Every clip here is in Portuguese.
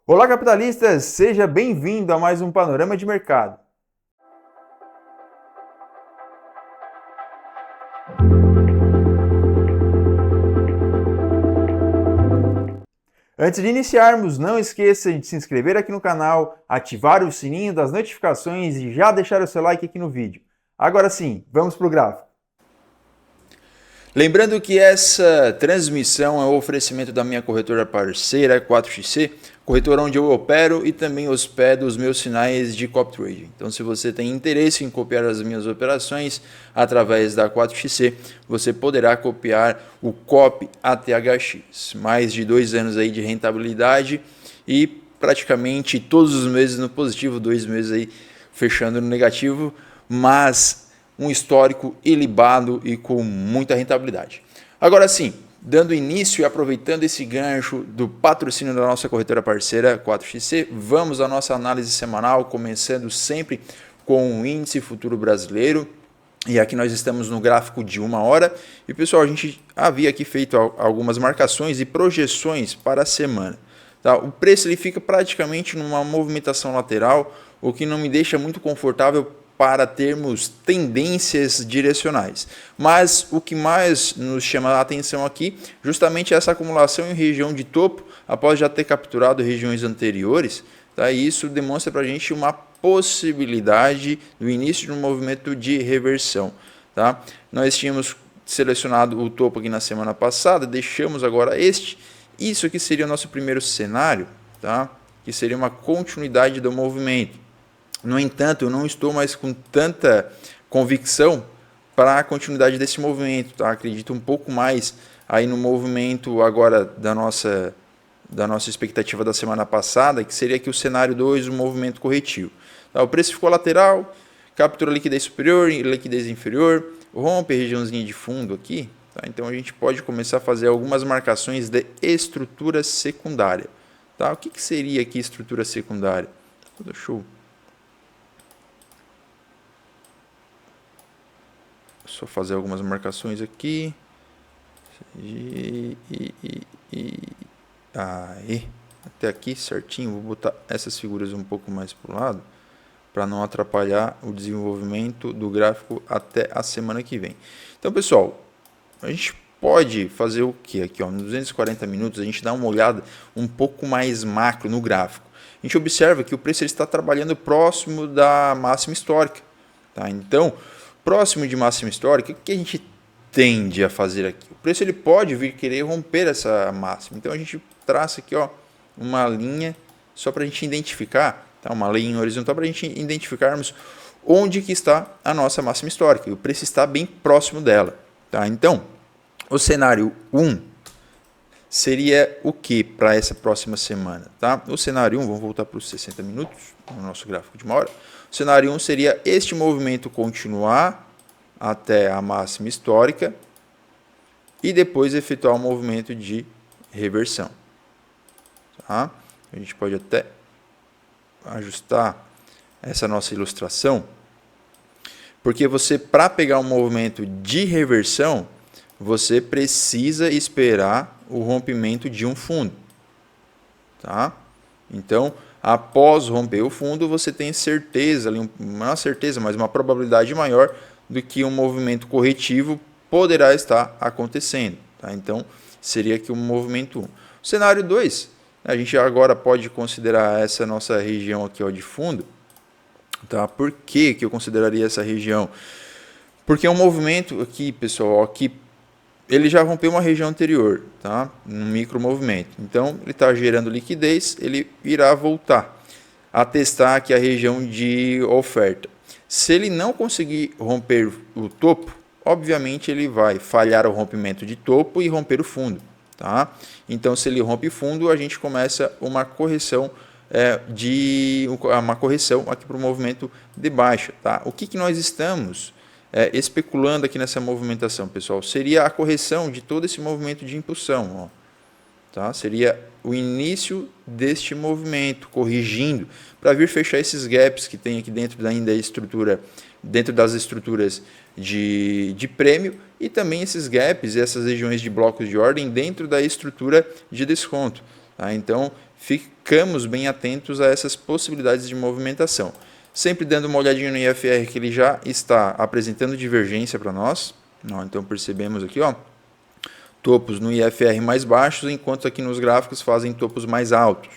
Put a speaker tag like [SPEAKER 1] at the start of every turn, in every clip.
[SPEAKER 1] Olá, capitalistas! Seja bem-vindo a mais um Panorama de Mercado. Antes de iniciarmos, não esqueça de se inscrever aqui no canal, ativar o sininho das notificações e já deixar o seu like aqui no vídeo. Agora sim, vamos para o gráfico. Lembrando que essa transmissão é um oferecimento da minha corretora parceira 4XC, corretora onde eu opero e também hospedo os meus sinais de copy trading. Então, se você tem interesse em copiar as minhas operações através da 4XC, você poderá copiar o copy ATHX. Mais de 2 anos aí de rentabilidade e praticamente todos os meses no positivo, 2 meses aí fechando no negativo, mas um histórico ilibado e com muita rentabilidade. Agora sim, dando início e aproveitando esse gancho do patrocínio da nossa corretora parceira 4XC, vamos à nossa análise semanal, começando sempre com o índice futuro brasileiro. E aqui nós estamos no gráfico de 1 hora. E pessoal, a gente havia aqui feito algumas marcações e projeções para a semana. Tá? O preço ele fica praticamente numa movimentação lateral, o que não me deixa muito confortável para termos tendências direcionais. Mas o que mais nos chama a atenção aqui, justamente essa acumulação em região de topo, após já ter capturado regiões anteriores, tá? E isso demonstra para a gente uma possibilidade do início de um movimento de reversão. Tá? Nós tínhamos selecionado o topo aqui na semana passada, deixamos agora este. Isso aqui seria o nosso primeiro cenário, tá? Que seria uma continuidade do movimento. No entanto, eu não estou mais com tanta convicção para a continuidade desse movimento. Tá? Acredito um pouco mais aí no movimento agora da nossa expectativa da semana passada, que seria aqui o cenário 2, o movimento corretivo. Tá? O preço ficou lateral, captura liquidez superior, liquidez inferior, rompe a regiãozinha de fundo aqui. Tá? Então a gente pode começar a fazer algumas marcações de estrutura secundária. Tá? O que seria aqui estrutura secundária? Deixa eu só fazer algumas marcações aqui. Aí, até aqui certinho. Vou botar essas figuras um pouco mais para o lado, para não atrapalhar o desenvolvimento do gráfico até a semana que vem. Então, pessoal, a gente pode fazer o que aqui? Ó, nos 240 minutos, a gente dá uma olhada um pouco mais macro no gráfico. A gente observa que o preço ele está trabalhando próximo da máxima histórica. Tá? Então, próximo de máxima histórica, o que a gente tende a fazer aqui? O preço ele pode vir querer romper essa máxima. Então a gente traça aqui ó, uma linha só para a gente identificar, tá? Uma linha horizontal para a gente identificarmos onde que está a nossa máxima histórica. E o preço está bem próximo dela. Tá? Então, o cenário 1 seria o que para essa próxima semana? Tá? O cenário 1, vamos voltar para os 60 minutos, no nosso gráfico de 1 hora. O cenário 1 seria este movimento continuar até a máxima histórica e depois efetuar um movimento de reversão. Tá? A gente pode até ajustar essa nossa ilustração, porque você, para pegar um movimento de reversão, você precisa esperar o rompimento de um fundo. Tá? Então, após romper o fundo, você tem certeza, não é certeza, mas uma probabilidade maior do que um movimento corretivo poderá estar acontecendo. Tá? Então, seria aqui o movimento 1. O cenário 2, a gente agora pode considerar essa nossa região aqui ó, de fundo. Tá? Por que eu consideraria essa região? Porque é um movimento aqui, pessoal, ó, que ele já rompeu uma região anterior, tá? Um micro movimento. Então, ele está gerando liquidez, ele irá voltar a testar aqui a região de oferta. Se ele não conseguir romper o topo, obviamente ele vai falhar o rompimento de topo e romper o fundo. Tá? Então, se ele rompe fundo, a gente começa uma correção aqui para o movimento de baixa. Tá? O que nós estamos especulando aqui nessa movimentação, pessoal, seria a correção de todo esse movimento de impulsão. Ó. Tá? Seria o início deste movimento, corrigindo, para vir fechar esses gaps que tem aqui dentro ainda estrutura, dentro das estruturas de prêmio, e também esses gaps, essas regiões de blocos de ordem dentro da estrutura de desconto. Tá? Então, ficamos bem atentos a essas possibilidades de movimentação. Sempre dando uma olhadinha no IFR, que ele já está apresentando divergência para nós. Então percebemos aqui, topos no IFR mais baixos, enquanto aqui nos gráficos fazem topos mais altos.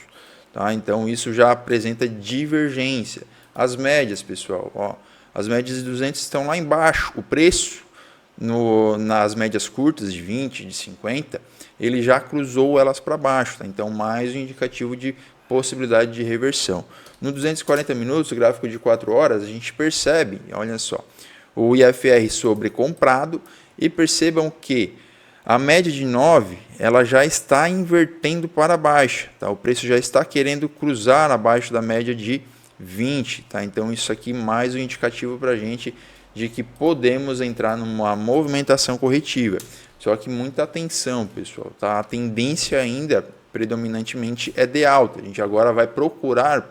[SPEAKER 1] Tá? Então isso já apresenta divergência. As médias, pessoal, as médias de 200 estão lá embaixo. O preço nas médias curtas de 20, de 50, ele já cruzou elas para baixo. Tá? Então mais um indicativo de possibilidade de reversão. No 240 minutos, o gráfico de 4 horas, a gente percebe, olha só, o IFR sobrecomprado, e percebam que a média de 9, ela já está invertendo para baixo, tá? O preço já está querendo cruzar abaixo da média de 20, tá? Então isso aqui mais um indicativo para a gente de que podemos entrar numa movimentação corretiva. Só que muita atenção, pessoal, tá? A tendência ainda predominantemente é de alta. A gente agora vai procurar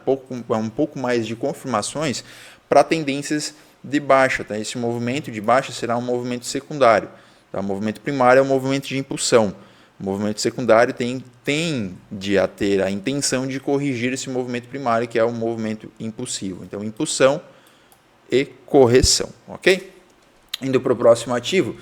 [SPEAKER 1] um pouco mais de confirmações para tendências de baixa, tá? Esse movimento de baixa será um movimento secundário. Tá? O movimento primário é um movimento de impulsão. O movimento secundário tende a ter a intenção de corrigir esse movimento primário, que é o movimento impulsivo. Então, impulsão e correção, ok? Indo para o próximo ativo,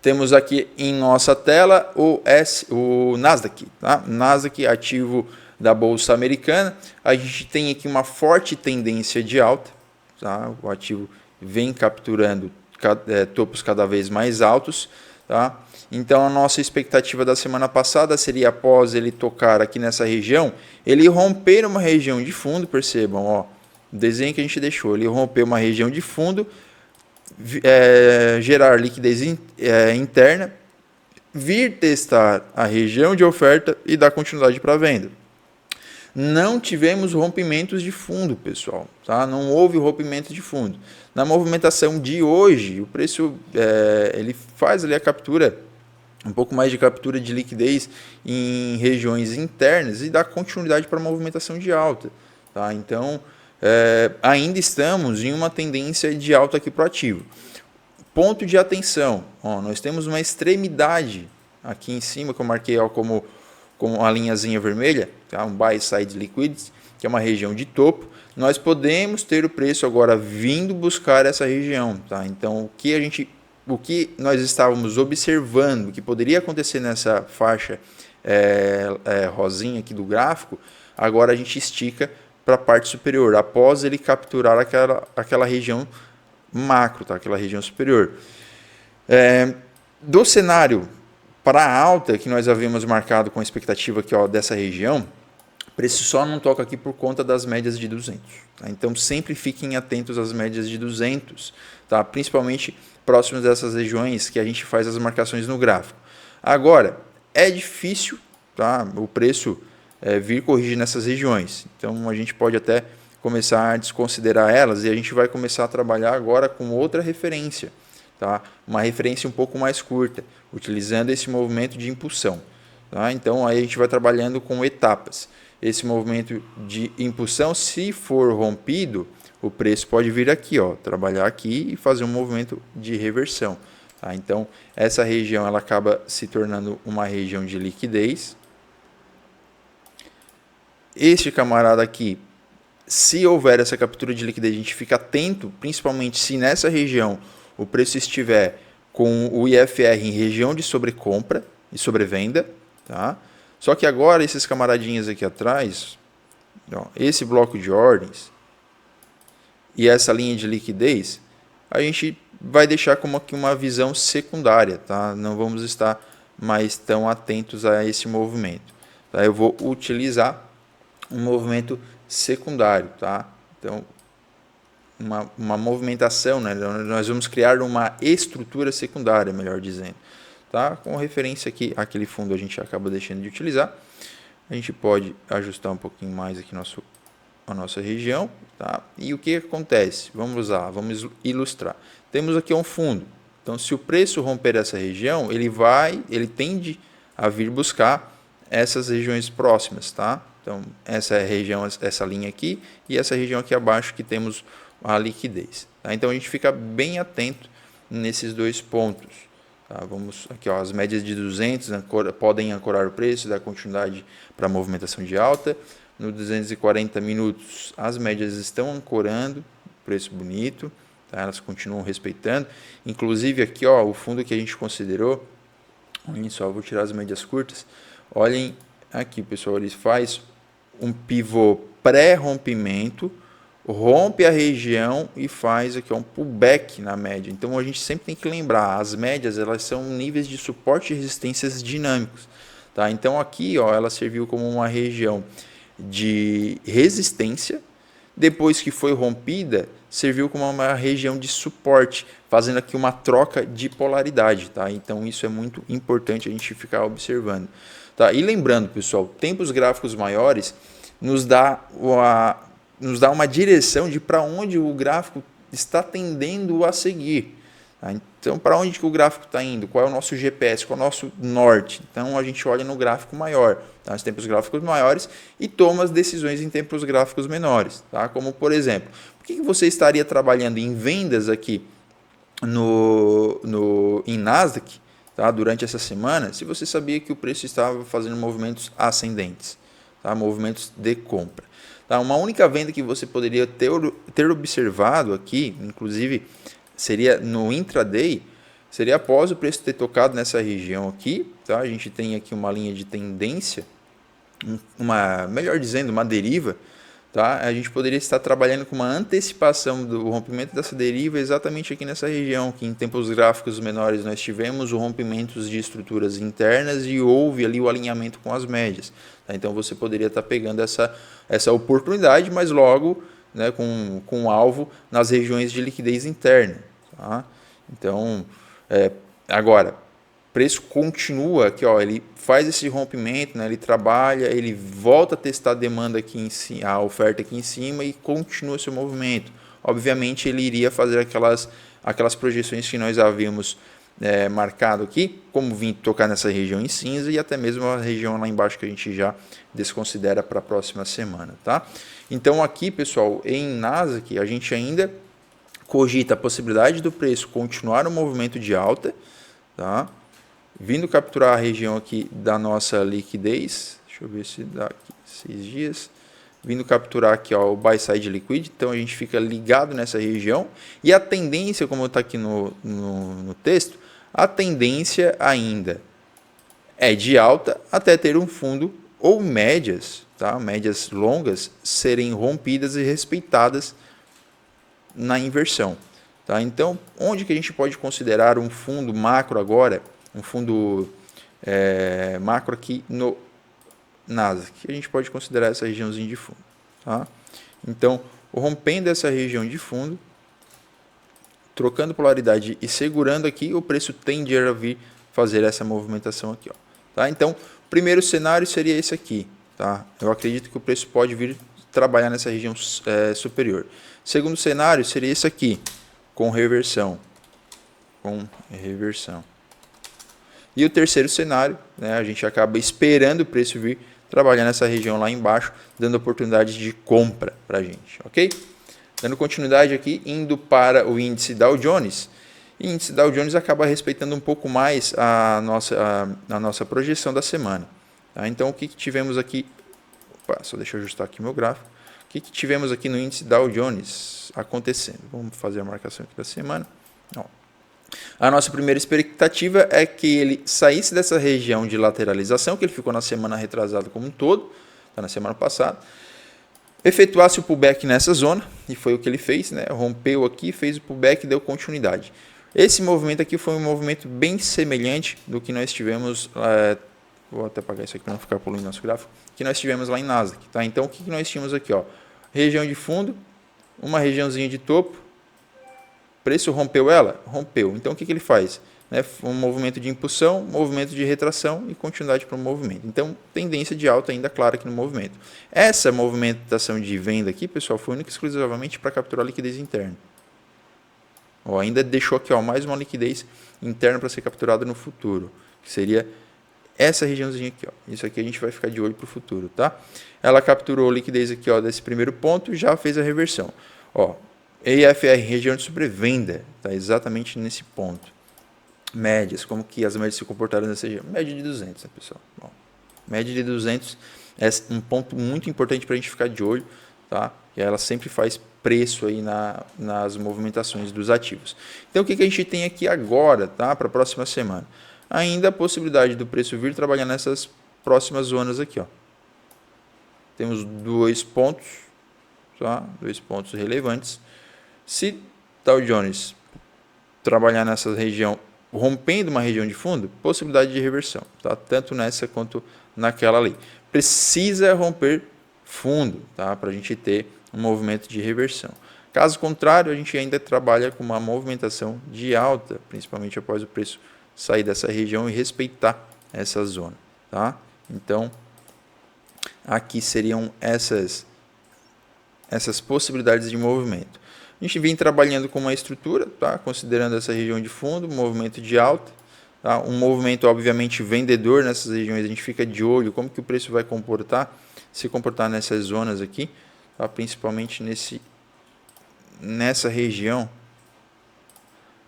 [SPEAKER 1] temos aqui em nossa tela o Nasdaq, tá? Nasdaq, ativo da Bolsa Americana. A gente tem aqui uma forte tendência de alta, tá? O ativo vem capturando topos cada vez mais altos, tá? Então a nossa expectativa da semana passada seria, após ele tocar aqui nessa região, ele romper uma região de fundo, percebam, o desenho que a gente deixou, ele romper uma região de fundo, gerar liquidez interna, vir testar a região de oferta e dar continuidade para a venda. Não tivemos rompimentos de fundo, pessoal, tá? Não houve rompimento de fundo. Na movimentação de hoje, o preço ele faz ali a captura, um pouco mais de captura de liquidez em regiões internas e dá continuidade para a movimentação de alta, tá? Então, ainda estamos em uma tendência de alta aqui para o ativo. Ponto de atenção, nós temos uma extremidade aqui em cima, que eu marquei como a linhazinha vermelha, tá? Um buy side liquidity, que é uma região de topo. Nós podemos ter o preço agora vindo buscar essa região, tá? Então, o que nós estávamos observando que poderia acontecer nessa faixa rosinha aqui do gráfico, agora a gente estica para a parte superior, após ele capturar aquela região macro, tá? Aquela região superior. Do cenário para a alta, que nós havíamos marcado com a expectativa aqui, dessa região, o preço só não toca aqui por conta das médias de 200. Tá? Então, sempre fiquem atentos às médias de 200, tá? Principalmente próximos dessas regiões que a gente faz as marcações no gráfico. Agora, é difícil, tá? O preço vir corrigir nessas regiões. Então, a gente pode até começar a desconsiderar elas e a gente vai começar a trabalhar agora com outra referência. Tá? Uma referência um pouco mais curta, utilizando esse movimento de impulsão. Tá? Então, aí a gente vai trabalhando com etapas. Esse movimento de impulsão, se for rompido, o preço pode vir aqui, trabalhar aqui e fazer um movimento de reversão. Tá? Então, essa região ela acaba se tornando uma região de liquidez. Este camarada aqui, se houver essa captura de liquidez, a gente fica atento, principalmente se nessa região o preço estiver com o IFR em região de sobrecompra e sobrevenda, tá? Só que agora esses camaradinhas aqui atrás, esse bloco de ordens e essa linha de liquidez, a gente vai deixar como aqui uma visão secundária, tá? Não vamos estar mais tão atentos a esse movimento, tá? Eu vou utilizar um movimento secundário, tá? Então, uma movimentação, né? Nós vamos criar uma estrutura secundária, melhor dizendo, tá? Com referência aqui àquele fundo a gente acaba deixando de utilizar. A gente pode ajustar um pouquinho mais aqui a nossa região, tá? E o que acontece? Vamos ilustrar. Temos aqui um fundo. Então, se o preço romper essa região, ele tende a vir buscar essas regiões próximas, tá? Então, essa região, essa linha aqui e essa região aqui abaixo que temos a liquidez. Tá? Então, a gente fica bem atento nesses dois pontos. Tá? Vamos aqui, ó, as médias de 200 podem ancorar o preço, dar continuidade para a movimentação de alta. No 240 minutos, as médias estão ancorando, preço bonito, tá? Elas continuam respeitando. Inclusive aqui, ó, o fundo que a gente considerou, olhem só, vou tirar as médias curtas. Olhem aqui, pessoal, ele faz um pivô pré-rompimento, rompe a região e faz aqui um pullback na média. Então a gente sempre tem que lembrar, as médias elas são níveis de suporte e resistências dinâmicos, tá? Então aqui, ó, ela serviu como uma região de resistência, depois que foi rompida, serviu como uma região de suporte, fazendo aqui uma troca de polaridade, tá? Então isso é muito importante a gente ficar observando, tá? E lembrando, pessoal, tempos gráficos maiores nos dá uma direção de para onde o gráfico está tendendo a seguir. Tá? Então, para onde que o gráfico está indo? Qual é o nosso GPS? Qual é o nosso norte? Então, a gente olha no gráfico maior, tá? Os tempos gráficos maiores, e toma as decisões em tempos gráficos menores. Tá? Como, por exemplo, por que você estaria trabalhando em vendas aqui em Nasdaq, tá? Durante essa semana, se você sabia que o preço estava fazendo movimentos ascendentes, tá? Movimentos de compra? Tá? Uma única venda que você poderia ter observado aqui, inclusive seria no intraday, seria após o preço ter tocado nessa região aqui. Tá? A gente tem aqui uma linha de tendência, melhor dizendo, uma deriva. Tá? A gente poderia estar trabalhando com uma antecipação do rompimento dessa deriva exatamente aqui nessa região, que em tempos gráficos menores nós tivemos o rompimento de estruturas internas e houve ali o alinhamento com as médias. Tá? Então você poderia estar pegando essa oportunidade, mas logo, né, com alvo nas regiões de liquidez interna. Tá? Então, agora, preço continua aqui, ó, ele faz esse rompimento, né, ele trabalha, ele volta a testar a demanda aqui em cima, a oferta aqui em cima e continua seu movimento. Obviamente ele iria fazer aquelas projeções que nós havíamos marcado aqui, como vir tocar nessa região em cinza e até mesmo a região lá embaixo que a gente já desconsidera para a próxima semana, tá? Então aqui, pessoal, em Nasdaq a gente ainda cogita a possibilidade do preço continuar o movimento de alta, tá? Vindo capturar a região aqui da nossa liquidez, deixa eu ver se dá aqui 6 dias, vindo capturar aqui, ó, o buy side liquid, então a gente fica ligado nessa região, e a tendência, como está aqui no texto, a tendência ainda é de alta até ter um fundo ou médias, tá? Médias longas, serem rompidas e respeitadas na inversão. Tá? Então, onde que a gente pode considerar um fundo macro agora? Um fundo macro aqui no Nasdaq, que a gente pode considerar essa regiãozinha de fundo. Tá? Então, rompendo essa região de fundo, trocando polaridade e segurando aqui, o preço tende a vir fazer essa movimentação aqui. Ó. Tá? Então, o primeiro cenário seria esse aqui. Tá? Eu acredito que o preço pode vir trabalhar nessa região superior. Segundo cenário seria esse aqui, com reversão. E o terceiro cenário, né, a gente acaba esperando o preço vir trabalhar nessa região lá embaixo, dando oportunidade de compra para a gente, ok? Dando continuidade aqui, indo para o índice Dow Jones. O índice Dow Jones acaba respeitando um pouco mais a nossa projeção da semana. Tá? Então, o que tivemos aqui? Opa, só deixa eu ajustar aqui meu gráfico. O que tivemos aqui no índice Dow Jones acontecendo? Vamos fazer a marcação aqui da semana. Ó. A nossa primeira expectativa é que ele saísse dessa região de lateralização, que ele ficou na semana retrasada como um todo, tá, na semana passada, efetuasse o pullback nessa zona, e foi o que ele fez, né? Rompeu aqui, fez o pullback e deu continuidade. Esse movimento aqui foi um movimento bem semelhante do que nós tivemos, vou até apagar isso aqui para não ficar poluindo nosso gráfico, que nós tivemos lá em Nasdaq. Tá? Então, o que nós tínhamos aqui? Ó? Região de fundo, uma regiãozinha de topo, preço rompeu ela? Rompeu. Então, o que ele faz? Um movimento de impulsão, movimento de retração e continuidade para o movimento. Então, tendência de alta ainda clara aqui no movimento. Essa movimentação de venda aqui, pessoal, foi única e exclusivamente para capturar liquidez interna. Ó, ainda deixou aqui, ó, mais uma liquidez interna para ser capturada no futuro, que seria essa regiãozinha aqui. Ó. Isso aqui a gente vai ficar de olho para o futuro. Tá? Ela capturou liquidez aqui, ó, desse primeiro ponto e já fez a reversão. Ó, EFR, região de sobrevenda, tá exatamente nesse ponto. médias, como que as médias se comportaram nessa região. Média de 200, né, pessoal? Bom, média de 200 é um ponto muito importante para a gente ficar de olho, tá? E ela sempre faz preço aí nas movimentações dos ativos. Então, o que a gente tem aqui agora, tá? Para a próxima semana? Ainda a possibilidade do preço vir trabalhar nessas próximas zonas aqui, ó. Temos 2 pontos, tá? 2 pontos relevantes. Se Dow Jones trabalhar nessa região, rompendo uma região de fundo, possibilidade de reversão, tá? Tanto nessa quanto naquela ali. Precisa romper fundo, tá? Para a gente ter um movimento de reversão. Caso contrário, a gente ainda trabalha com uma movimentação de alta, principalmente após o preço sair dessa região e respeitar essa zona, tá? Então, aqui seriam essas possibilidades de movimento. A gente vem trabalhando com uma estrutura, tá? Considerando essa região de fundo, movimento de alta, tá? Um movimento obviamente vendedor nessas regiões, a gente fica de olho como que o preço vai se comportar nessas zonas aqui, tá? Principalmente nessa região.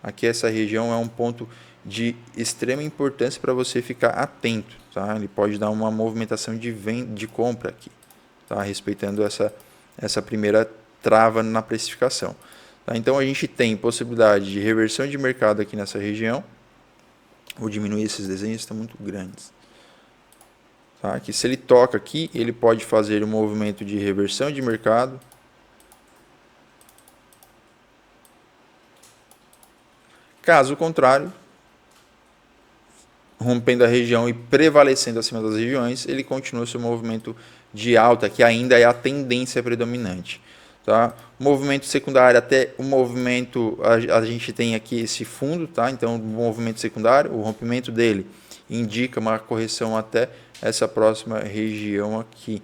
[SPEAKER 1] Aqui essa região é um ponto de extrema importância para você ficar atento, tá? Ele pode dar uma movimentação de compra aqui, tá? Respeitando essa primeira trava na precificação, tá? Então a gente tem possibilidade de reversão de mercado aqui nessa região. Vou diminuir esses desenhos, estão muito grandes, tá? Que se ele toca aqui, ele pode fazer um movimento de reversão de mercado. Caso contrário, rompendo a região e prevalecendo acima das regiões, ele continua seu movimento de alta, que ainda é a tendência predominante, tá? O movimento secundário, até o movimento, a gente tem aqui esse fundo, tá? Então, o movimento secundário, o rompimento dele indica uma correção até essa próxima região aqui,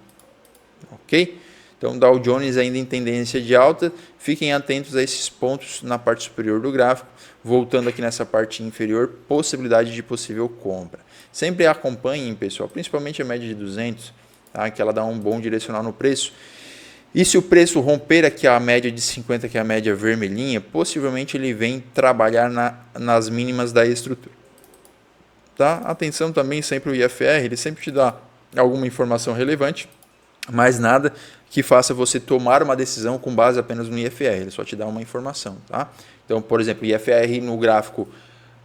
[SPEAKER 1] ok? Então, Dow Jones ainda em tendência de alta, fiquem atentos a esses pontos na parte superior do gráfico. Voltando aqui nessa parte inferior, possibilidade de possível compra. Sempre acompanhem, pessoal, principalmente a média de 200, tá? Que ela dá um bom direcional no preço. E se o preço romper aqui a média de 50, que é a média vermelhinha, possivelmente ele vem trabalhar nas mínimas da estrutura. Tá? Atenção também sempre o IFR, ele sempre te dá alguma informação relevante, mas nada que faça você tomar uma decisão com base apenas no IFR, ele só te dá uma informação, tá? Então, por exemplo, IFR no gráfico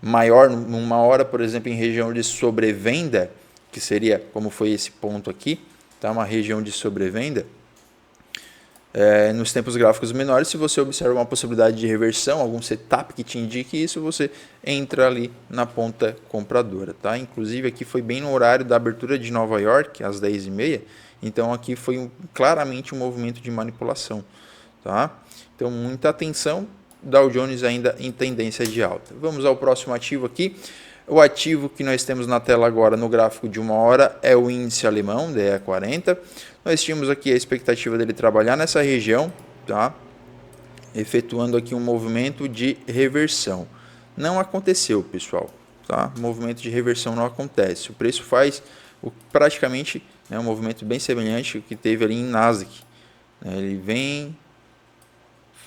[SPEAKER 1] maior, numa hora, por exemplo, em região de sobrevenda, que seria como foi esse ponto aqui, tá? Uma região de sobrevenda. Nos tempos gráficos menores, se você observa uma possibilidade de reversão, algum setup que te indique isso, você entra ali na ponta compradora, tá? Inclusive aqui foi bem no horário da abertura de Nova York, às 10h30, então aqui foi claramente um movimento de manipulação, tá? Então muita atenção, Dow Jones ainda em tendência de alta. Vamos ao próximo ativo aqui. O ativo que nós temos na tela agora no gráfico de uma hora é o índice alemão, DE40. Nós tínhamos aqui a expectativa dele trabalhar nessa região, tá? Efetuando aqui um movimento de reversão. Não aconteceu, pessoal, tá? O movimento de reversão não acontece. O preço faz praticamente um movimento bem semelhante ao que teve ali em Nasdaq. Ele vem,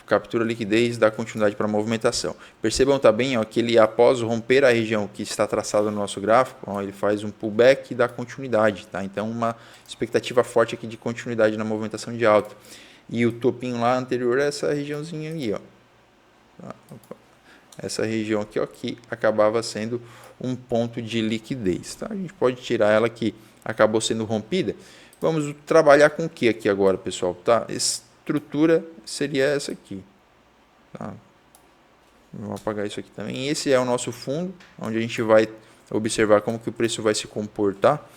[SPEAKER 1] captura a liquidez, dá continuidade para a movimentação. Percebam também ó, que ele, após romper a região que está traçada no nosso gráfico, ó, ele faz um pullback e dá continuidade. Tá? Então, uma expectativa forte aqui de continuidade na movimentação de alta. E o topinho lá anterior é essa regiãozinha aqui. Ó. Essa região aqui, ó, que acabava sendo um ponto de liquidez. Tá? A gente pode tirar ela que acabou sendo rompida. Vamos trabalhar com o que aqui agora, pessoal? Tá? Estrutura seria essa aqui, tá? Vou apagar isso aqui também. Esse é o nosso fundo, onde a gente vai observar como que o preço vai se comportar.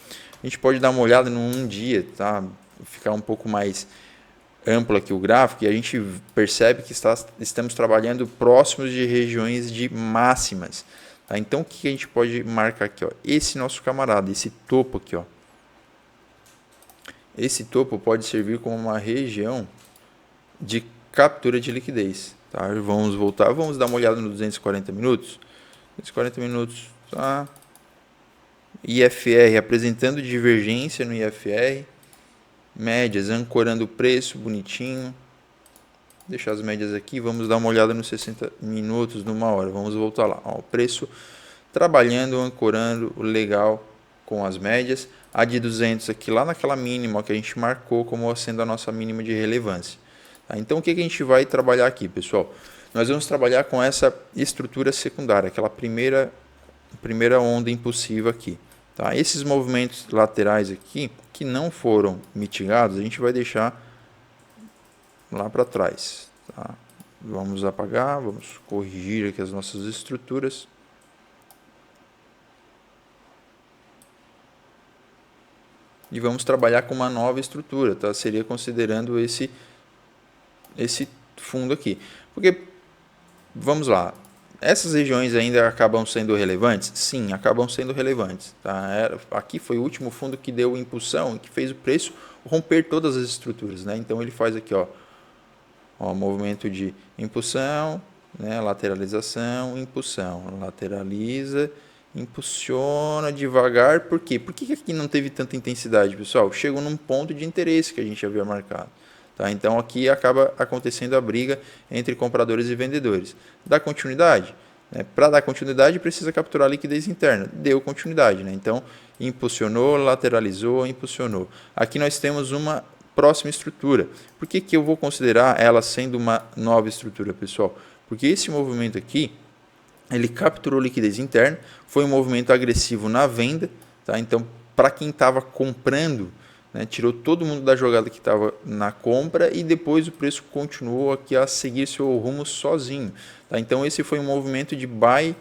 [SPEAKER 1] A gente pode dar uma olhada num dia, tá? Ficar um pouco mais amplo aqui o gráfico e a gente percebe que estamos trabalhando próximos de regiões de máximas, tá? Então o que a gente pode marcar aqui, ó? Esse nosso camarada, esse topo aqui, ó. Esse topo pode servir como uma região de captura de liquidez, tá? Vamos voltar, vamos dar uma olhada no 240 minutos. 240 minutos, tá? IFR apresentando divergência no IFR, médias ancorando o preço, bonitinho. Deixar as médias aqui, vamos dar uma olhada nos 60 minutos, numa hora. Vamos voltar lá. Ó, o preço trabalhando, ancorando legal com as médias. A de 200 aqui lá naquela mínima que a gente marcou como sendo a nossa mínima de relevância. Tá? Então o que a gente vai trabalhar aqui, pessoal? Nós vamos trabalhar com essa estrutura secundária, aquela primeira onda impulsiva aqui. Tá? Esses movimentos laterais aqui, que não foram mitigados, a gente vai deixar lá para trás. Tá? Vamos apagar, vamos corrigir aqui as nossas estruturas. E vamos trabalhar com uma nova estrutura, tá? Seria considerando esse fundo aqui. Porque, vamos lá, essas regiões ainda acabam sendo relevantes? Sim, acabam sendo relevantes. Tá? Aqui foi o último fundo que deu impulsão, que fez o preço romper todas as estruturas. Né? Então ele faz aqui, ó, movimento de impulsão, né? Lateralização, impulsão, lateraliza, impulsiona devagar. Por quê? Por que aqui não teve tanta intensidade, pessoal? Chegou num ponto de interesse que a gente havia marcado. Tá? Então aqui acaba acontecendo a briga entre compradores e vendedores. Dá continuidade? Né? Para dar continuidade precisa capturar a liquidez interna. Deu continuidade. Né? Então impulsionou, lateralizou, impulsionou. Aqui nós temos uma próxima estrutura. Por que eu vou considerar ela sendo uma nova estrutura, pessoal? Porque esse movimento aqui, ele capturou liquidez interna, foi um movimento agressivo na venda. Tá? Então, para quem estava comprando, né, tirou todo mundo da jogada que estava na compra e depois o preço continuou aqui a seguir seu rumo sozinho. Tá? Então, esse foi um movimento de buy,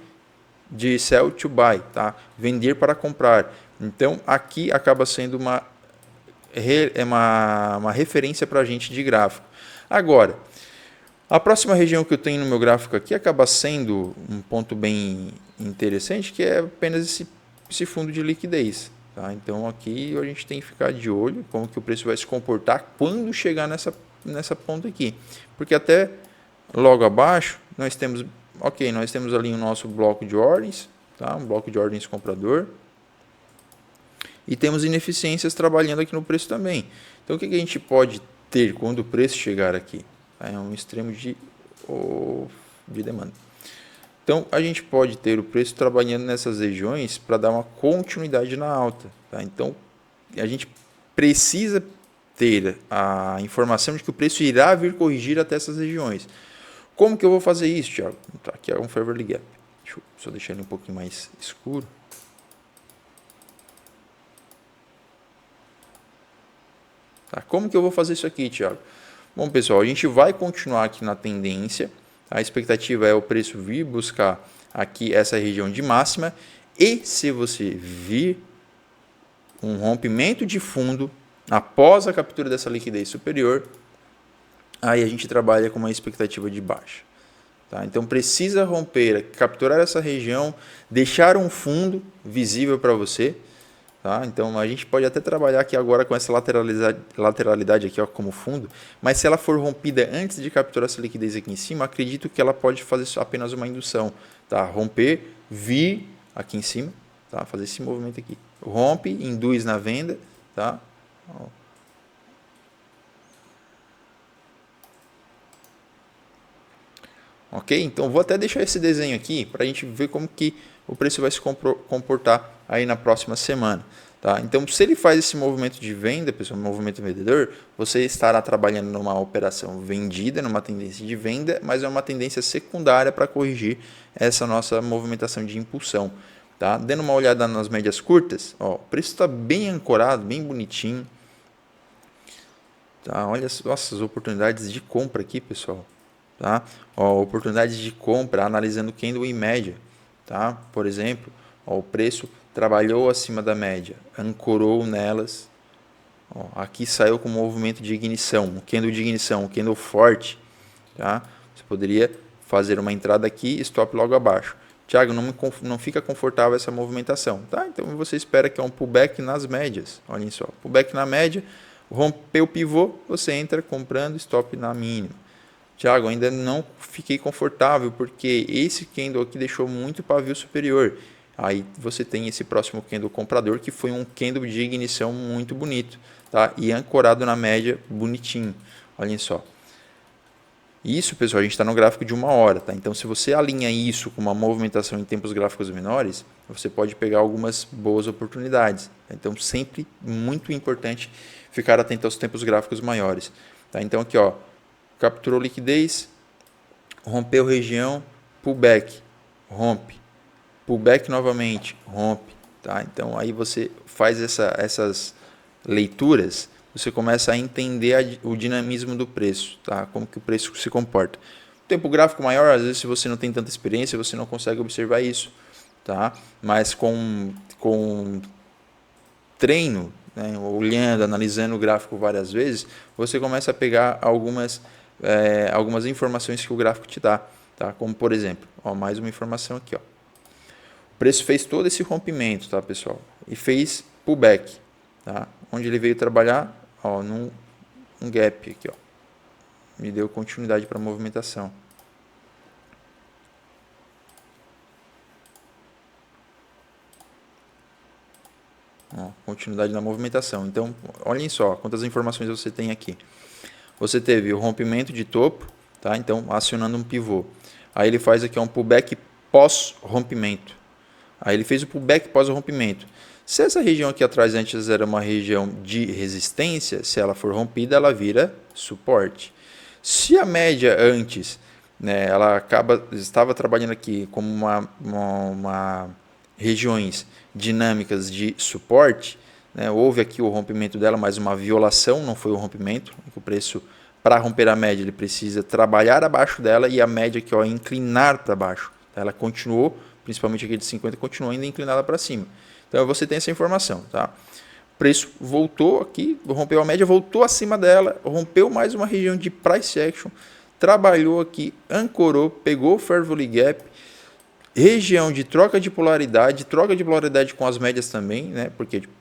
[SPEAKER 1] de sell to buy, tá? Vender para comprar. Então, aqui acaba sendo uma referência para a gente de gráfico. Agora, a próxima região que eu tenho no meu gráfico aqui acaba sendo um ponto bem interessante, que é apenas esse fundo de liquidez. Tá? Então aqui a gente tem que ficar de olho como que o preço vai se comportar quando chegar nessa ponta aqui. Porque até logo abaixo nós temos, nós temos ali o nosso bloco de ordens, tá? Um bloco de ordens comprador. E temos ineficiências trabalhando aqui no preço também. Então o que a gente pode ter quando o preço chegar aqui? É um extremo de demanda. Então, a gente pode ter o preço trabalhando nessas regiões para dar uma continuidade na alta. Tá? Então, a gente precisa ter a informação de que o preço irá vir corrigir até essas regiões. Como que eu vou fazer isso, Thiago? Tá, aqui é um Fairway Gap. Deixa eu só deixar ele um pouquinho mais escuro. Tá? Como que eu vou fazer isso aqui, Thiago? Bom, pessoal, a gente vai continuar aqui na tendência. A expectativa é o preço vir buscar aqui essa região de máxima. E se você vir um rompimento de fundo após a captura dessa liquidez superior, aí a gente trabalha com uma expectativa de baixa. Tá? Então precisa romper, capturar essa região, deixar um fundo visível para você. Tá? Então a gente pode até trabalhar aqui agora com essa lateralidade aqui, ó, como fundo, mas se ela for rompida antes de capturar essa liquidez aqui em cima, acredito que ela pode fazer apenas uma indução. Tá? Romper, vir aqui em cima, tá? Fazer esse movimento aqui. Rompe, induz na venda. Tá? Ó. Ok? Então vou até deixar esse desenho aqui para a gente ver como que o preço vai se comportar aí na próxima semana. Tá? Então, se ele faz esse movimento de venda, pessoal, movimento vendedor, você estará trabalhando numa operação vendida, numa tendência de venda, mas é uma tendência secundária para corrigir essa nossa movimentação de impulsão. Tá? Dando uma olhada nas médias curtas, ó, o preço está bem ancorado, bem bonitinho. Tá? Olha as nossas oportunidades de compra aqui, pessoal. Tá? Ó, oportunidades de compra analisando candle em média. Tá? Por exemplo, ó, o preço trabalhou acima da média, ancorou nelas. Ó, aqui saiu com um movimento de ignição, um candle de ignição, um candle forte. Tá? Você poderia fazer uma entrada aqui e stop logo abaixo. Thiago, não fica confortável essa movimentação. Tá? Então você espera que é um pullback nas médias. Olhem só, pullback na média, rompeu o pivô, você entra comprando, stop na mínima. Thiago, ainda não fiquei confortável porque esse candle aqui deixou muito pavio superior. Aí você tem esse próximo candle comprador que foi um candle de ignição muito bonito, tá? E ancorado na média, bonitinho. Olhem só. Isso, pessoal, a gente está no gráfico de 1 hora, tá? Então, se você alinha isso com uma movimentação em tempos gráficos menores, você pode pegar algumas boas oportunidades. Tá? Então, sempre muito importante ficar atento aos tempos gráficos maiores. Tá? Então, aqui, ó, capturou liquidez, rompeu região, pullback, rompe, pullback novamente, rompe. Tá? Então, aí você faz essas leituras, você começa a entender o dinamismo do preço, tá? Como que o preço se comporta. Tempo gráfico maior, às vezes, se você não tem tanta experiência, você não consegue observar isso. Tá? Mas com treino, né, olhando, analisando o gráfico várias vezes, você começa a pegar algumas informações que o gráfico te dá. Tá? Como, por exemplo, ó, mais uma informação aqui. Ó. O preço fez todo esse rompimento, tá, pessoal? E fez pullback. Tá? Onde ele veio trabalhar, ó, num gap aqui, ó. Me deu continuidade para a movimentação. Ó, continuidade na movimentação. Então, olhem só quantas informações você tem aqui. Você teve o rompimento de topo, tá? Então, acionando um pivô. Aí ele faz aqui um pullback pós-rompimento. Aí ele fez o pullback pós-rompimento. Se essa região aqui atrás antes era uma região de resistência, se ela for rompida, ela vira suporte. Se a média antes, né, ela estava trabalhando aqui como uma regiões dinâmicas de suporte, né, houve aqui o rompimento dela, mas uma violação, não foi o rompimento. O preço, para romper a média, ele precisa trabalhar abaixo dela e a média aqui, ó, inclinar para baixo. Ela continuou, principalmente aqui de 50, continuou ainda inclinada para cima. Então você tem essa informação, tá? O preço voltou aqui, rompeu a média, voltou acima dela, rompeu mais uma região de price action, trabalhou aqui, ancorou, pegou o fair value gap, região de troca de polaridade com as médias também, né? Porque tipo,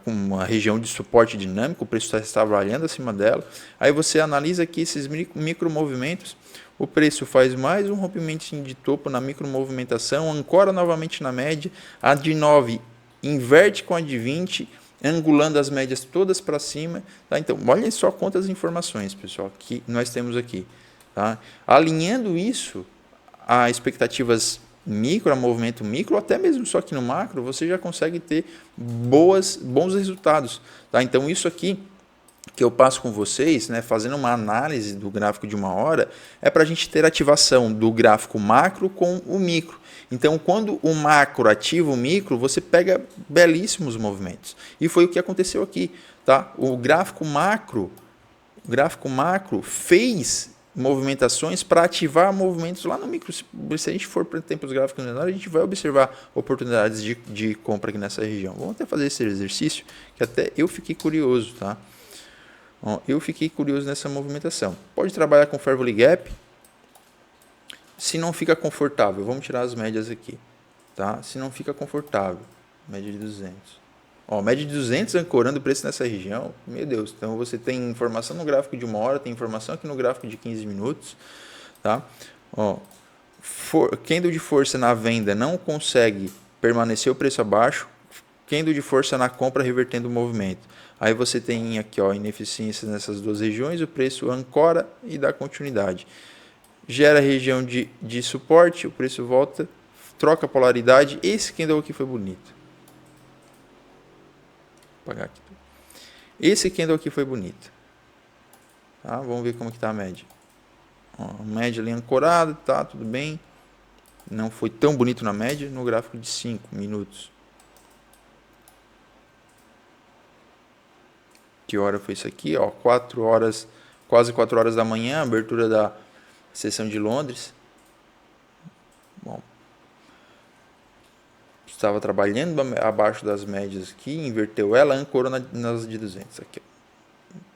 [SPEAKER 1] uma região de suporte dinâmico, o preço está trabalhando acima dela. Aí você analisa aqui esses micro movimentos, o preço faz mais um rompimento de topo na micro movimentação, ancora novamente na média, a de 9 inverte com a de 20, angulando as médias todas para cima. Tá? Então, olhem só quantas informações, pessoal, que nós temos aqui. Tá? Alinhando isso a expectativas micro, a movimento micro, ou até mesmo só que no macro, você já consegue ter bons resultados. Tá? Então, isso aqui que eu passo com vocês, né, fazendo uma análise do gráfico de 1 hora, é para a gente ter ativação do gráfico macro com o micro. Então, quando o macro ativa o micro, você pega belíssimos movimentos. E foi o que aconteceu aqui. Tá? O gráfico macro fez movimentações para ativar movimentos lá no micro. Se a gente for para tempos gráficos menores, a gente vai observar oportunidades de compra aqui nessa região. Vamos até fazer esse exercício, que até eu fiquei curioso. Tá? Eu fiquei curioso nessa movimentação. Pode trabalhar com fair value gap. Se não fica confortável, vamos tirar as médias aqui. Tá? Se não fica confortável, média de 200. Ó, média de 200 ancorando o preço nessa região. Meu Deus, então você tem informação no gráfico de 1 hora, tem informação aqui no gráfico de 15 minutos. Tá? Ó, candle de força na venda não consegue permanecer o preço abaixo. Candle de força na compra revertendo o movimento. Aí você tem aqui, ó, ineficiências nessas duas regiões, o preço ancora e dá continuidade. Gera região de suporte, o preço volta, troca polaridade. Esse candle aqui foi bonito. Vou apagar aqui. Esse candle aqui foi bonito. Tá? Vamos ver como que está a média. Ó, a média ali ancorada, tá, tudo bem. Não foi tão bonito na média, no gráfico de 5 minutos. Que hora foi isso aqui? Ó, 4 horas, quase 4 horas da manhã, abertura da sessão de Londres. Bom, estava trabalhando abaixo das médias aqui, inverteu ela, ancorou nas de 200 aqui.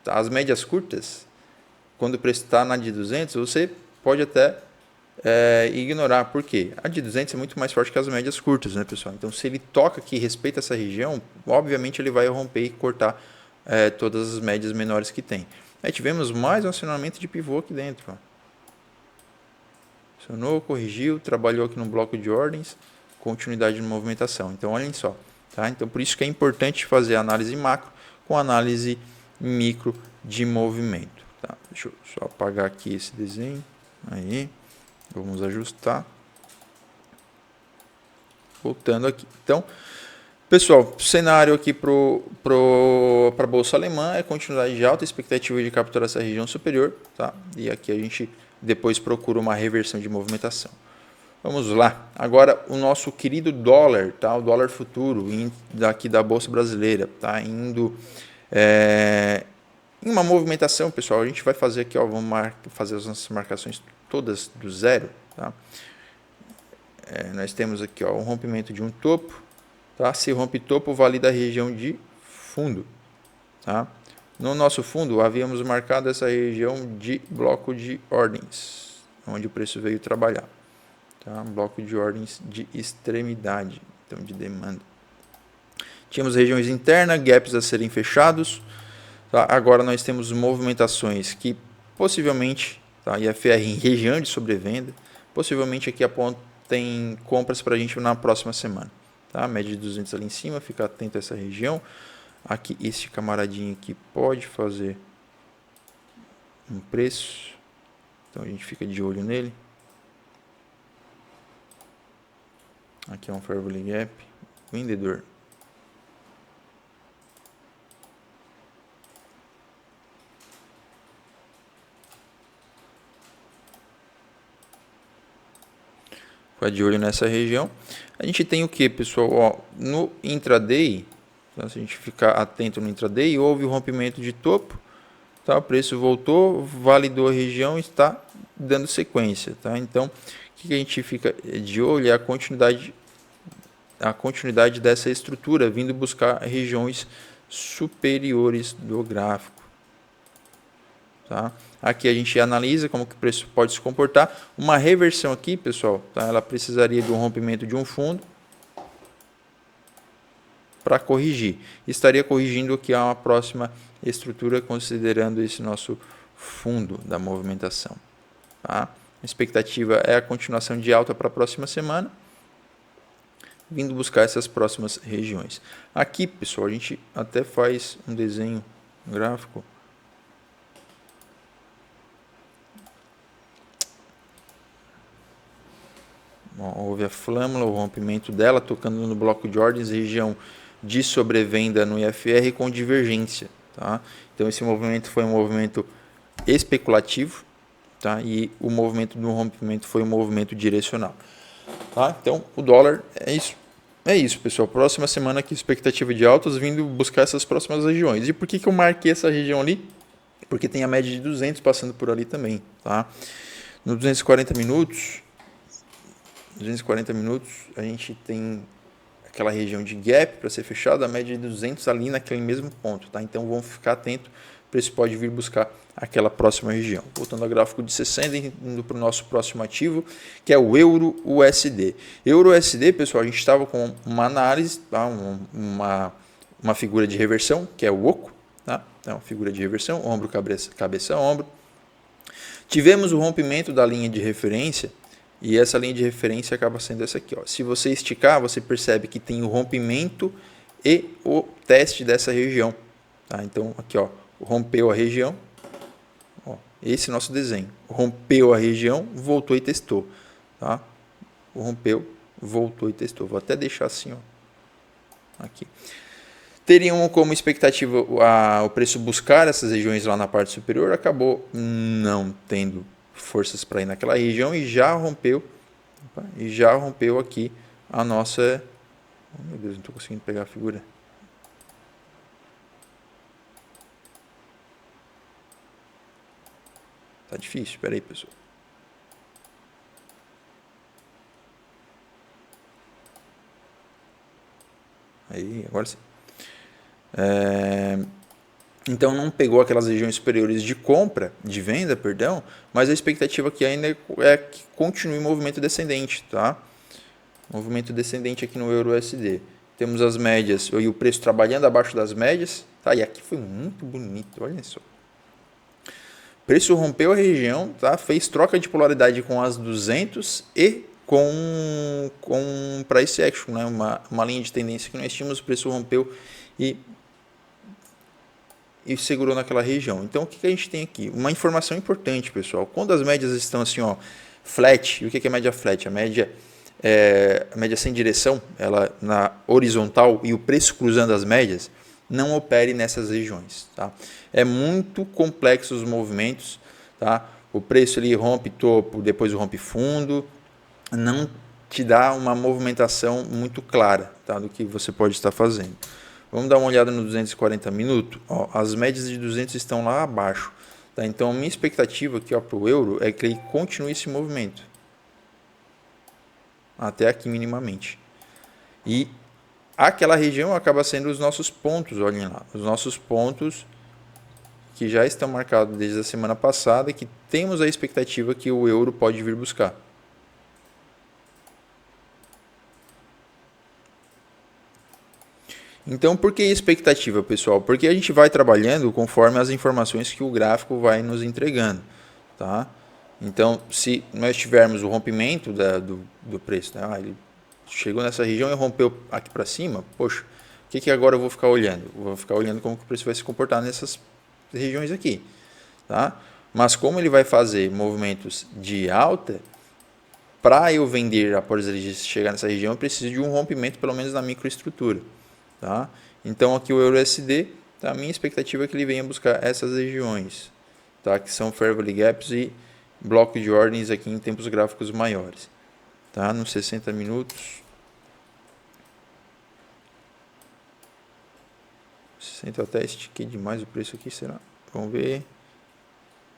[SPEAKER 1] Ó. As médias curtas, quando o preço está na de 200, você pode até ignorar. Por quê? A de 200 é muito mais forte que as médias curtas, né, pessoal? Então, se ele toca aqui, respeita essa região, obviamente ele vai romper e cortar todas as médias menores que tem. Aí tivemos mais um acionamento de pivô aqui dentro. Ó. Acionou, corrigiu, trabalhou aqui no bloco de ordens, continuidade de movimentação. Então, olhem só. Tá? Então, por isso que é importante fazer a análise macro com análise micro de movimento. Tá? Deixa eu só apagar aqui esse desenho. Aí, vamos ajustar. Voltando aqui. Então, pessoal, cenário aqui para a Bolsa Alemã é continuidade de alta, expectativa de capturar essa região superior. Tá? E aqui a gente depois procura uma reversão de movimentação. Vamos lá. Agora, o nosso querido dólar, tá? O dólar futuro daqui da Bolsa Brasileira. Tá indo em uma movimentação, pessoal. A gente vai fazer aqui, ó, vamos fazer as nossas marcações todas do zero. Tá? Nós temos aqui, ó, um rompimento de um topo. Tá? Se rompe topo, valida a região de fundo. Tá? No nosso fundo, havíamos marcado essa região de bloco de ordens, onde o preço veio trabalhar. Tá? Bloco de ordens de extremidade, então de demanda. Tínhamos regiões internas, gaps a serem fechados. Tá? Agora nós temos movimentações que possivelmente, tá? IFR em região de sobrevenda, possivelmente aqui apontem compras para a gente na próxima semana. Tá? Média de 200 ali em cima, fica atento a essa região. Aqui, este camaradinho aqui pode fazer um preço, então a gente fica de olho nele. Aqui é um fair value gap, vendedor. Fica de olho nessa região. A gente tem o que, pessoal? Ó, no intraday, então, se a gente ficar atento no intraday, houve o rompimento de topo, tá? O preço voltou, validou a região e está dando sequência. Tá? Então, o que a gente fica de olho é a continuidade dessa estrutura, vindo buscar regiões superiores do gráfico. Tá? Aqui a gente analisa como que o preço pode se comportar. Uma reversão aqui, pessoal, tá? Ela precisaria de um rompimento de um fundo para corrigir. Estaria corrigindo aqui a uma próxima estrutura, considerando esse nosso fundo da movimentação. Tá? A expectativa é a continuação de alta para a próxima semana, vindo buscar essas próximas regiões. Aqui, pessoal, a gente até faz um desenho gráfico. Bom, houve a flâmula, o rompimento dela, tocando no bloco de ordens, região de sobrevenda no IFR com divergência. Tá? Então, esse movimento foi um movimento especulativo, tá? E o movimento do rompimento foi um movimento direcional. Tá? Então, o dólar é isso. É isso, pessoal. Próxima semana aqui, expectativa de altas, vindo buscar essas próximas regiões. E por que eu marquei essa região ali? Porque tem a média de 200 passando por ali também. Tá? No 240 minutos, a gente tem aquela região de gap para ser fechada, a média de 200 ali naquele mesmo ponto. Tá? Então, vamos ficar atento. O preço pode vir buscar aquela próxima região. Voltando ao gráfico de 60, indo para o nosso próximo ativo, que é o Euro-USD. Euro-USD, pessoal, a gente estava com uma análise, tá? uma figura de reversão, que é o oco. Tá? Então, figura de reversão, ombro, cabeça, ombro. Tivemos o rompimento da linha de referência, e essa linha de referência acaba sendo essa aqui. Ó. Se você esticar, você percebe que tem o rompimento e o teste dessa região. Tá? Então, aqui, ó, rompeu a região. Ó, esse é o nosso desenho. Rompeu a região, voltou e testou. Tá? Rompeu, voltou e testou. Vou até deixar assim. Ó, aqui. Teriam como expectativa o preço buscar essas regiões lá na parte superior. Acabou não tendo forças para ir naquela região e já rompeu aqui a nossa... Oh, meu Deus, não estou conseguindo pegar a figura. Tá difícil, espera aí, pessoal. Aí, agora sim. Então não pegou aquelas regiões superiores de compra, de venda, perdão, mas a expectativa aqui ainda é que continue o movimento descendente, tá? Movimento descendente aqui no Euro-USD. Temos as médias e o preço trabalhando abaixo das médias, tá? E aqui foi muito bonito, olha só. O preço rompeu a região, tá? Fez troca de polaridade com as 200 e com price action, né? Uma linha de tendência que nós tínhamos, o preço rompeu e e segurou naquela região. Então, o que a gente tem aqui? Uma informação importante, pessoal. Quando as médias estão assim, ó, flat, e o que é média flat? A média sem direção, ela na horizontal e o preço cruzando as médias, não opere nessas regiões. Tá? É muito complexo os movimentos. Tá? O preço ele rompe topo, depois rompe fundo, não te dá uma movimentação muito clara, tá, do que você pode estar fazendo. Vamos dar uma olhada no 240 minutos. Ó, as médias de 200 estão lá abaixo. Tá? Então, a minha expectativa aqui para o euro é que ele continue esse movimento. Até aqui minimamente. E aquela região acaba sendo os nossos pontos, olhem lá. Os nossos pontos que já estão marcados desde a semana passada e que temos a expectativa que o euro pode vir buscar. Então, por que expectativa, pessoal? Porque a gente vai trabalhando conforme as informações que o gráfico vai nos entregando, tá? Então, se nós tivermos o rompimento do preço, né? Ele chegou nessa região e rompeu aqui para cima, poxa, o que agora eu vou ficar olhando? Eu vou ficar olhando como que o preço vai se comportar nessas regiões aqui, tá? Mas como ele vai fazer movimentos de alta, para eu vender após ele chegar nessa região, eu preciso de um rompimento, pelo menos na microestrutura. Tá? Então aqui o EURUSD, tá? A minha expectativa é que ele venha buscar essas regiões, tá? Que são Fair Value Gaps e bloco de ordens aqui em tempos gráficos maiores, tá? Nos 60 minutos. 60 eu até estiquei demais o preço aqui, será? Vamos ver.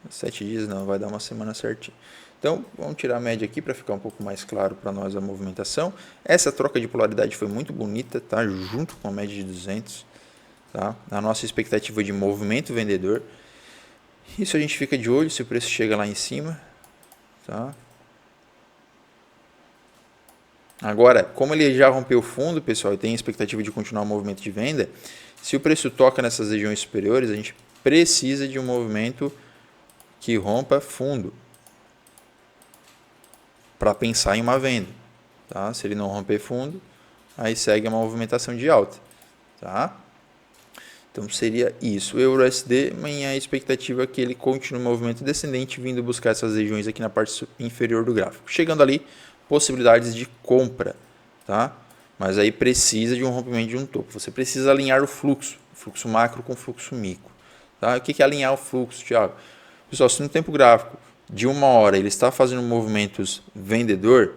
[SPEAKER 1] 7 dias não, vai dar uma semana certinho. Então, vamos tirar a média aqui para ficar um pouco mais claro para nós a movimentação. Essa troca de polaridade foi muito bonita, tá? Junto com a média de 200. Tá? A nossa expectativa de movimento vendedor. Isso a gente fica de olho se o preço chega lá em cima. Tá? Agora, como ele já rompeu o fundo, pessoal, e tem expectativa de continuar o movimento de venda, se o preço toca nessas regiões superiores, a gente precisa de um movimento que rompa fundo para pensar em uma venda, tá? Se ele não romper fundo, aí segue uma movimentação de alta, tá? Então seria isso. O EURUSD, minha expectativa é que ele continue o movimento descendente, vindo buscar essas regiões aqui na parte inferior do gráfico. Chegando ali, possibilidades de compra, tá? Mas aí precisa de um rompimento de um topo. Você precisa alinhar o fluxo macro com o fluxo micro, tá? O que é alinhar o fluxo, Thiago? Pessoal, se no tempo gráfico de 1 hora ele está fazendo movimentos vendedor,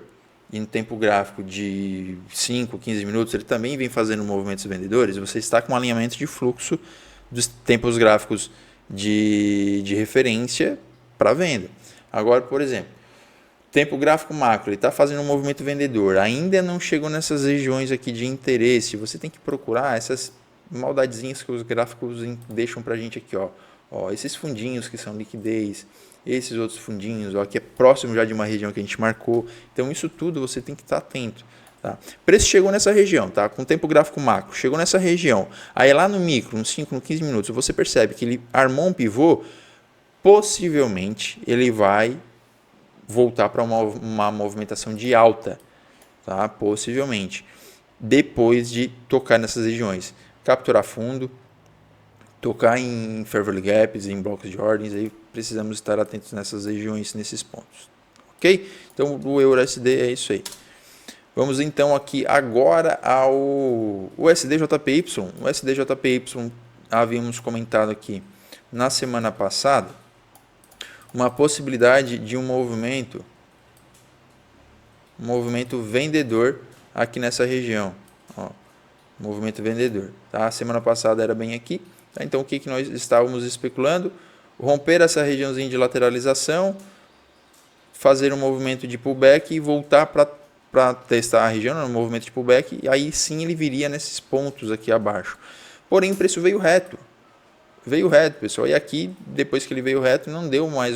[SPEAKER 1] e no tempo gráfico de 5, 15 minutos ele também vem fazendo movimentos vendedores, você está com um alinhamento de fluxo dos tempos gráficos de referência para venda. Agora, por exemplo, tempo gráfico macro, ele está fazendo um movimento vendedor, ainda não chegou nessas regiões aqui de interesse, você tem que procurar essas maldadezinhas que os gráficos deixam para a gente aqui, ó. Ó, esses fundinhos que são liquidez, esses outros fundinhos, ó, que é próximo já de uma região que a gente marcou. Então, isso tudo você tem que estar atento. Tá? Preço chegou nessa região, tá? Com tempo gráfico macro, chegou nessa região. Aí lá no micro, nos 5, nos 15 minutos, você percebe que ele armou um pivô, possivelmente ele vai voltar para uma movimentação de alta, tá? Possivelmente, depois de tocar nessas regiões. Capturar fundo, tocar em Fair Value Gaps, em blocos de ordens, aí precisamos estar atentos nessas regiões, nesses pontos. Ok? Então, o EURUSD é isso aí. Vamos então aqui agora ao USD-JPY. O USD-JPY, havíamos comentado aqui na semana passada, uma possibilidade de um movimento vendedor aqui nessa região. Ó, movimento vendedor. Tá? A semana passada era bem aqui. Tá? Então, o que nós estávamos especulando? Romper essa regiãozinha de lateralização, fazer um movimento de pullback e voltar para testar a região, no movimento de pullback, e aí sim ele viria nesses pontos aqui abaixo. Porém, o preço veio reto. Veio reto, pessoal. E aqui, depois que ele veio reto, não deu mais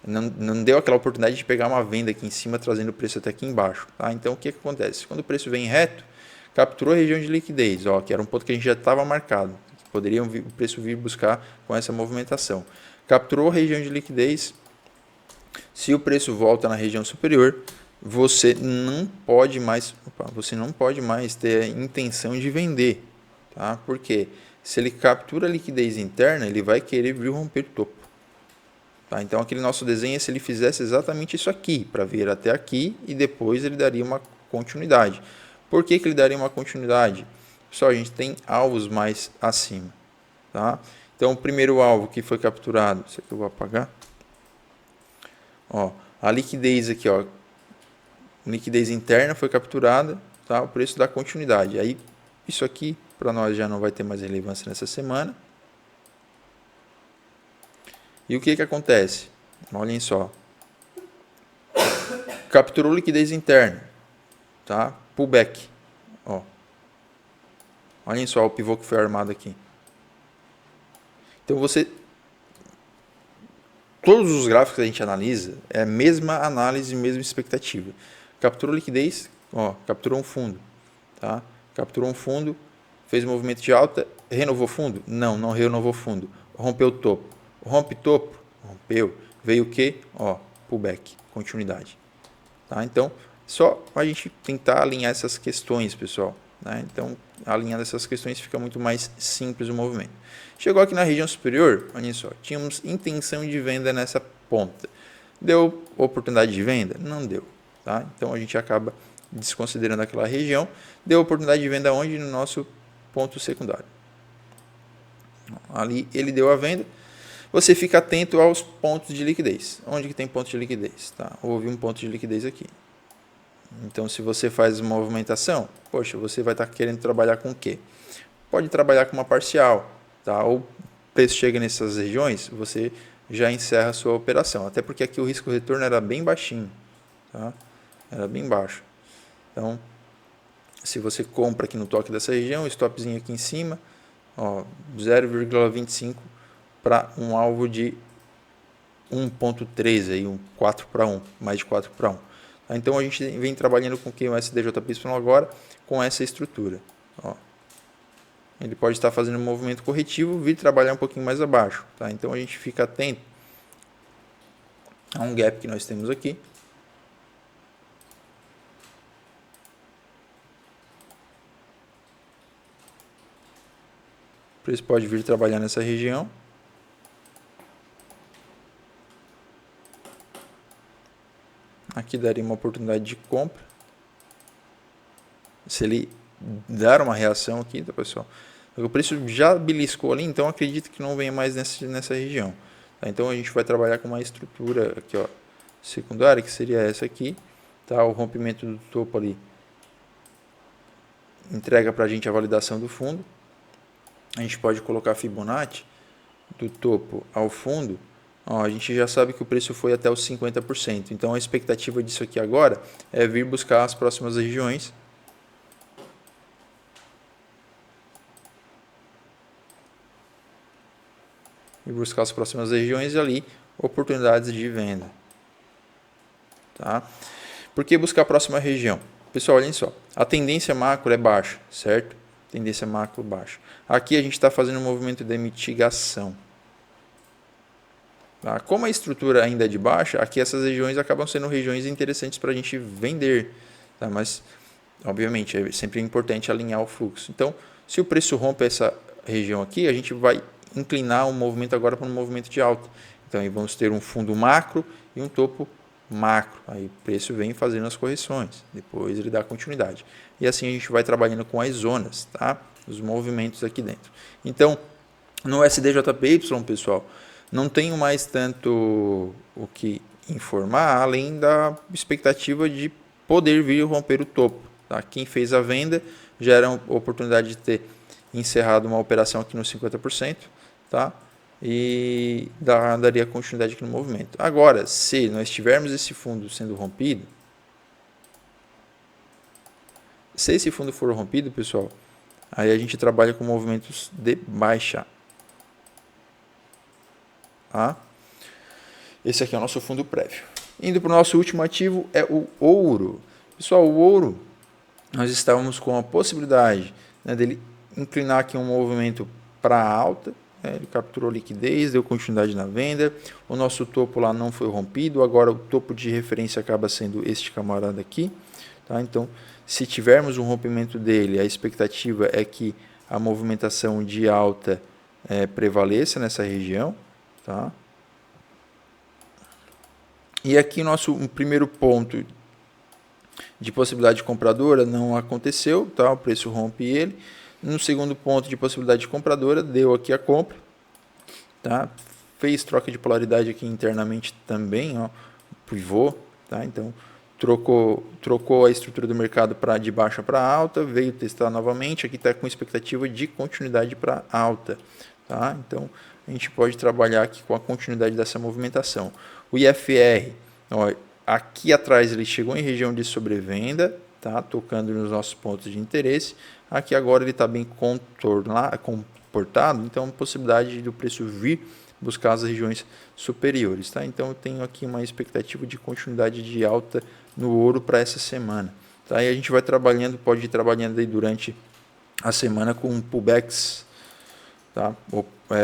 [SPEAKER 1] não deu aquela oportunidade de pegar uma venda aqui em cima, trazendo o preço até aqui embaixo. Tá? Então, o que acontece? Quando o preço vem reto, capturou a região de liquidez, ó, que era um ponto que a gente já estava marcado. Poderia o preço vir buscar com essa movimentação. Capturou a região de liquidez. Se o preço volta na região superior, você não pode mais ter a intenção de vender. Tá? Por quê? se ele captura a liquidez interna, ele vai querer vir romper o topo. Tá? Então, aquele nosso desenho é se ele fizesse exatamente isso aqui, para vir até aqui e depois ele daria uma continuidade. Por que ele daria uma continuidade? Pessoal, a gente tem alvos mais acima. Tá? Então, o primeiro alvo que foi capturado, isso aqui eu vou apagar. Ó, a liquidez aqui, ó, liquidez interna foi capturada, tá? O preço da continuidade. Aí, isso aqui para nós já não vai ter mais relevância nessa semana. E o que acontece? Olhem só. Capturou liquidez interna, tá? Pullback. Ó. Olhem só o pivô que foi armado aqui. Então todos os gráficos que a gente analisa é a mesma análise, mesma expectativa. Capturou liquidez, ó, capturou um fundo, tá? Capturou um fundo, fez um movimento de alta, renovou fundo? Não, não renovou fundo. Rompeu o topo. Rompe topo? Rompeu. Veio o quê? Ó, pullback, continuidade. Tá? Então, só a gente tentar alinhar essas questões, pessoal. Né? Então, alinhando essas questões fica muito mais simples o movimento. Chegou aqui na região superior, olha só, tínhamos intenção de venda nessa ponta. Deu oportunidade de venda? Não deu. Tá? Então, a gente acaba desconsiderando aquela região. Deu oportunidade de venda onde? No nosso ponto secundário. Ali ele deu a venda. Você fica atento aos pontos de liquidez. Onde que tem ponto de liquidez? Tá? Houve um ponto de liquidez aqui. Então, se você faz uma movimentação, poxa, você vai estar querendo trabalhar com o quê? Pode trabalhar com uma parcial, tá? Ou o preço chega nessas regiões, você já encerra a sua operação. Até porque aqui o risco-retorno era bem baixinho, tá? Era bem baixo. Então, se você compra aqui no toque dessa região, stopzinho aqui em cima, ó, 0,25 para um alvo de 1.3, aí, um 4 para 1, mais de 4 para 1. Então a gente vem trabalhando com o SDJPY agora, com essa estrutura. Ó. Ele pode estar fazendo um movimento corretivo, vir trabalhar um pouquinho mais abaixo. Tá? Então a gente fica atento a um gap que nós temos aqui. O preço pode vir trabalhar nessa região. Aqui daria uma oportunidade de compra. Se ele dar uma reação aqui, tá, pessoal? O preço já beliscou ali, então acredito que não venha mais nessa região. Tá? Então a gente vai trabalhar com uma estrutura aqui, ó, secundária, que seria essa aqui. Tá? O rompimento do topo ali entrega para a gente a validação do fundo. A gente pode colocar Fibonacci do topo ao fundo. Ó, a gente já sabe que o preço foi até os 50%. Então a expectativa disso aqui agora é vir buscar as próximas regiões. E buscar as próximas regiões e ali oportunidades de venda. Tá? Por que buscar a próxima região? Pessoal, olhem só. A tendência macro é baixa, certo? Tendência macro baixa. Aqui a gente está fazendo um movimento de mitigação. Tá? Como a estrutura ainda é de baixa, aqui essas regiões acabam sendo regiões interessantes para a gente vender. Tá? Mas, obviamente, é sempre importante alinhar o fluxo. Então, se o preço rompe essa região aqui, a gente vai inclinar o movimento agora para um movimento de alta. Então, aí vamos ter um fundo macro e um topo macro. Aí o preço vem fazendo as correções. Depois ele dá continuidade. E assim a gente vai trabalhando com as zonas, tá? Os movimentos aqui dentro. Então, no SDJPY, pessoal, não tenho mais tanto o que informar, além da expectativa de poder vir romper o topo. Tá? Quem fez a venda já era uma oportunidade de ter encerrado uma operação aqui no 50%, tá? E daria continuidade aqui no movimento. Agora, se nós tivermos esse fundo sendo rompido, se esse fundo for rompido, pessoal, aí a gente trabalha com movimentos de baixa. Tá? Esse aqui é o nosso fundo prévio. Indo para o nosso último ativo é o ouro. Pessoal, o ouro, nós estávamos com a possibilidade, né, dele inclinar aqui um movimento para alta. Ele capturou liquidez, deu continuidade na venda. O nosso topo lá não foi rompido. Agora o topo de referência acaba sendo este camarada aqui. Tá? Então, se tivermos um rompimento dele, a expectativa é que a movimentação de alta prevaleça nessa região, tá? E aqui um primeiro ponto de possibilidade compradora não aconteceu, tá? O preço rompe ele. No segundo ponto de possibilidade de compradora, deu aqui a compra, tá? Fez troca de polaridade aqui internamente também, ó, pivô, tá? Então trocou a estrutura do mercado de baixa para alta, veio testar novamente, aqui está com expectativa de continuidade para alta, tá? Então a gente pode trabalhar aqui com a continuidade dessa movimentação. O IFR, ó, aqui atrás ele chegou em região de sobrevenda, tá? Tocando nos nossos pontos de interesse. Aqui agora ele está bem comportado, então possibilidade do preço vir buscar as regiões superiores, tá? Então eu tenho aqui uma expectativa de continuidade de alta no ouro para essa semana, tá? E a gente vai trabalhando, pode ir trabalhando aí durante a semana com pullbacks, tá?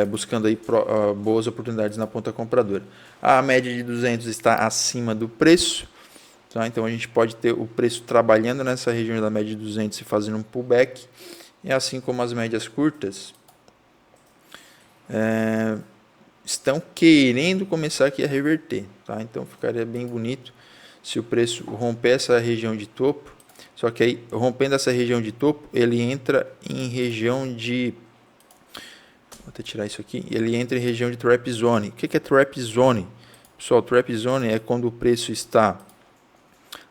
[SPEAKER 1] Buscando aí boas oportunidades na ponta compradora. A média de 200 está acima do preço, tá? Então a gente pode ter o preço trabalhando nessa região da média de 200 e fazendo um pullback, e assim como as médias curtas estão querendo começar aqui a reverter, tá? Então ficaria bem bonito se o preço romper essa região de topo, só que aí rompendo essa região de topo, ele entra em região de, vou até tirar isso aqui, ele entra em região de trap zone. O que é trap zone? Pessoal, trap zone é quando o preço está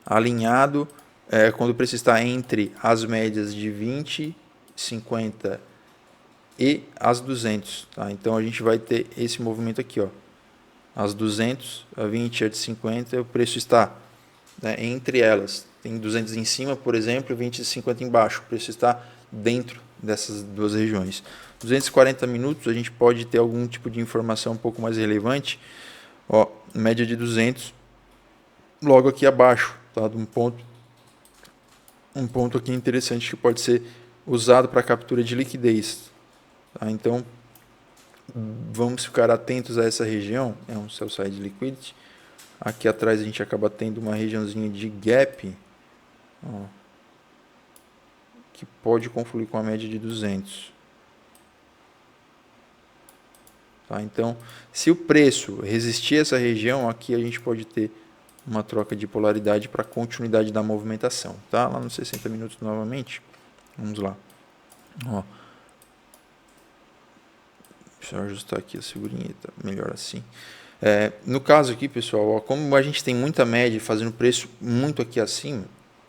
[SPEAKER 1] alinhado, quando o preço está entre as médias de 20, 50 e as 200, tá? Então a gente vai ter esse movimento aqui, ó, as 200, a 20 e a de 50, o preço está, né, entre elas. Tem 200 em cima, por exemplo, e 20 e 50 embaixo. O preço está dentro dessas duas regiões. 240 minutos, a gente pode ter algum tipo de informação um pouco mais relevante. Ó, média de 200, logo aqui abaixo, tá? Um ponto aqui interessante que pode ser usado para captura de liquidez. Tá? Então, vamos ficar atentos a essa região, é um sell side liquidity. Aqui atrás a gente acaba tendo uma regiãozinha de gap, ó, que pode confluir com a média de 200. Tá? Então, se o preço resistir a essa região, aqui a gente pode ter uma troca de polaridade para continuidade da movimentação. Tá? Lá nos 60 minutos novamente, vamos lá. Ó. Deixa eu ajustar aqui a figurinha, tá melhor assim. No caso aqui, pessoal, ó, como a gente tem muita média fazendo preço muito aqui acima,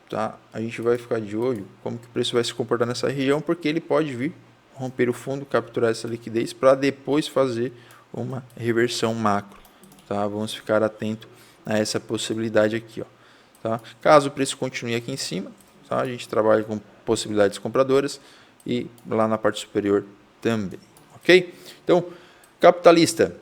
[SPEAKER 1] tá? A gente vai ficar de olho como que o preço vai se comportar nessa região, porque ele pode vir romper o fundo, capturar essa liquidez para depois fazer uma reversão macro, tá? Vamos ficar atento a essa possibilidade aqui, ó, tá? Caso o preço continue aqui em cima, tá? A gente trabalha com possibilidades compradoras e lá na parte superior também. Ok? Então, capitalista,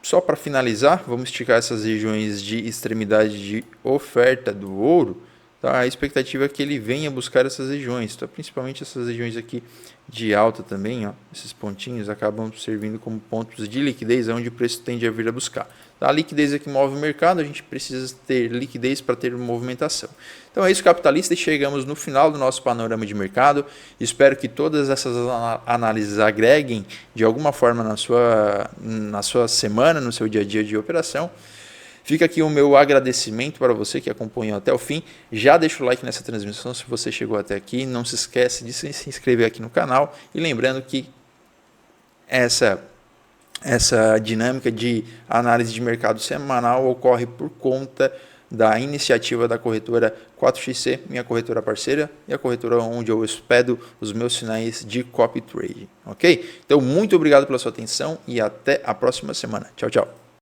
[SPEAKER 1] só para finalizar, vamos esticar essas regiões de extremidade de oferta do ouro. Tá? A expectativa é que ele venha buscar essas regiões, tá? Principalmente essas regiões aqui de alta também, ó, esses pontinhos acabam servindo como pontos de liquidez, onde o preço tende a vir a buscar. Tá? A liquidez é que move o mercado, a gente precisa ter liquidez para ter movimentação. Então é isso, capitalista, e chegamos no final do nosso panorama de mercado. Espero que todas essas análises agreguem de alguma forma na sua semana, no seu dia a dia de operação. Fica aqui o meu agradecimento para você que acompanhou até o fim. Já deixa o like nessa transmissão se você chegou até aqui. Não se esquece de se inscrever aqui no canal. E lembrando que essa dinâmica de análise de mercado semanal ocorre por conta da iniciativa da corretora 4XC, minha corretora parceira, e a corretora onde eu hospedo os meus sinais de copy trade. Ok? Então, muito obrigado pela sua atenção e até a próxima semana. Tchau, tchau.